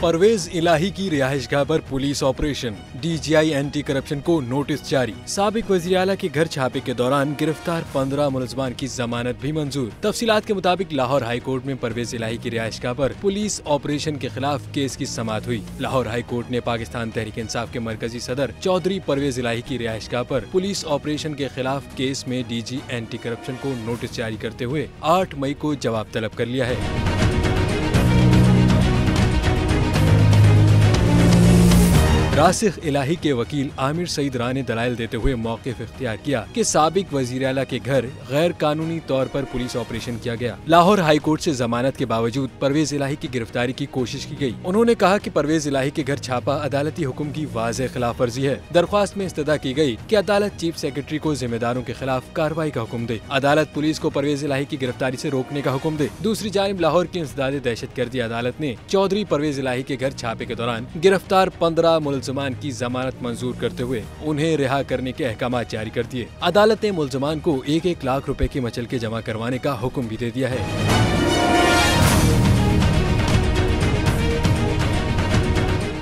परवेज इलाही की रिहाइशगाह पर police operation, DGI anti corruption को नोटिस जारी। साबिक वज़ीर आला के घर छापे के दौरान गिरफ्तार 15 मुलजमान की जमानत भी मंजूर। तफसीलात के मुताबिक लाहौर हाई कोर्ट में परवेज इलाही की रिहाइशगाह पर पुलिस ऑपरेशन के खिलाफ केस की समाअत हुई। लाहौर हाई कोर्ट ने पाकिस्तान तहरीक इंसाफ के मरकजी सदर चौधरी परवेज इलाही की रिहाइशगाह पर पुलिस ऑपरेशन के खिलाफ केस में DG एंटी करप्शन को नोटिस जारी करते हुए 8 मई को जवाब तलब कर लिया है। रासिख इलाही के वकील आमिर सईद राय ने दलाइल देते हुए मौक़िफ़ इख्तियार किया कि साबिक वज़ीर आला के घर गैर कानूनी तौर पर पुलिस ऑपरेशन किया गया। लाहौर हाई कोर्ट से जमानत के बावजूद परवेज इलाही की गिरफ्तारी की कोशिश की गई। उन्होंने कहा कि परवेज इलाही के घर छापा अदालती हुक्म की वाज़ेह खिलाफ वर्जी है। दरख्वास्त में इस्तदा की गई कि अदालत चीफ सेक्रेटरी को जिम्मेदारों के खिलाफ कार्रवाई का हुक्म दे। अदालत पुलिस को परवेज इलाही की गिरफ्तारी से रोकने का हुक्म दे। दूसरी जानिब लाहौर की इंसदाद दहशतगर्दी अदालत ने चौधरी परवेज इलाही के घर छापे के दौरान गिरफ्तार 15 मुलजमान की जमानत मंजूर करते हुए उन्हें रिहा करने के अहकाम जारी कर दिए। अदालत ने मुलजमान को 1-1 लाख रुपए की मचल के जमा करवाने का हुक्म भी दे दिया है।